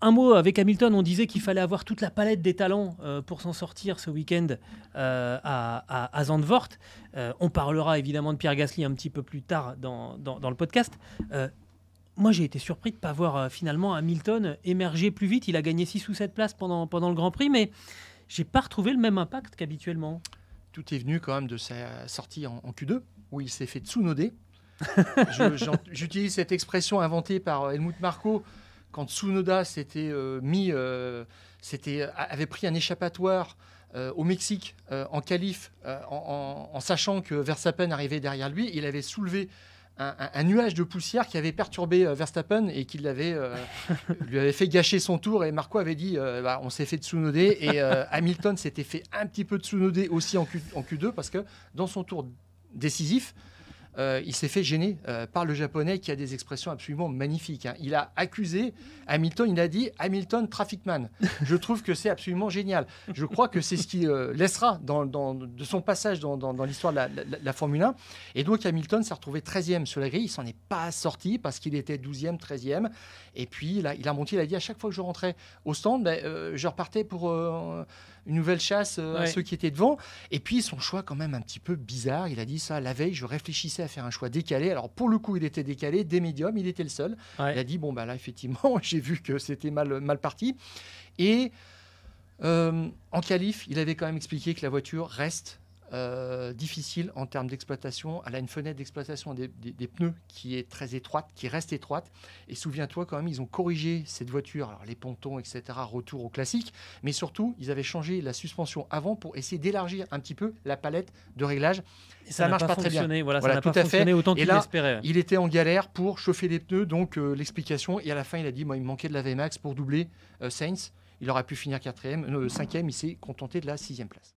Un mot avec Hamilton, on disait qu'il fallait avoir toute la palette des talents pour s'en sortir ce week-end à Zandvoort. On parlera évidemment de Pierre Gasly un petit peu plus tard dans le podcast. Moi, j'ai été surpris de ne pas voir finalement Hamilton émerger plus vite. Il a gagné 6 ou 7 places pendant le Grand Prix, mais j'ai pas retrouvé le même impact qu'habituellement. Tout est venu quand même de sa sortie en Q2, où il s'est fait Tsunoder. J'utilise cette expression inventée par Helmut Marko quand Tsunoda avait pris un échappatoire au Mexique en qualif, en sachant que Verstappen arrivait derrière lui. Il avait soulevé un nuage de poussière qui avait perturbé Verstappen et qui lui avait fait gâcher son tour. Et Marco avait dit on s'est fait Tsunoder. Et Hamilton s'était fait un petit peu Tsunoder aussi en Q2 parce que dans son tour décisif, il s'est fait gêner par le japonais qui a des expressions absolument magnifiques. Hein. Il a accusé Hamilton, il a dit Hamilton Traffic Man. Je trouve que c'est absolument génial. Je crois que c'est ce qui laissera de son passage dans l'histoire de la Formule 1. Et donc Hamilton s'est retrouvé 13e sur la grille. Il s'en est pas sorti parce qu'il était 12e, 13e. Et puis là, il a monté, il a dit à chaque fois que je rentrais au stand, je repartais pour une nouvelle chasse à ceux qui étaient devant. Et puis son choix quand même un petit peu bizarre. Il a dit ça la veille, je réfléchissais à faire un choix décalé. Alors pour le coup, il était décalé, des médiums, il était le seul. Ouais. Il a dit là effectivement, j'ai vu que c'était mal parti. Et en qualif, il avait quand même expliqué que la voiture reste difficile en termes d'exploitation. Elle a une fenêtre d'exploitation des pneus qui est très étroite, qui reste étroite. Et souviens-toi quand même, ils ont corrigé cette voiture, alors les pontons, etc., retour au classique, mais surtout, ils avaient changé la suspension avant pour essayer d'élargir un petit peu la palette de réglage. Et ça marche pas très bien. Voilà, ça n'a pas fonctionné autant qu'il l'espérait. Il était en galère pour chauffer les pneus, donc l'explication. Et à la fin, il a dit, moi, il me manquait de la VMAX pour doubler Sainz. Il aurait pu finir 5e, il s'est contenté de la 6e place.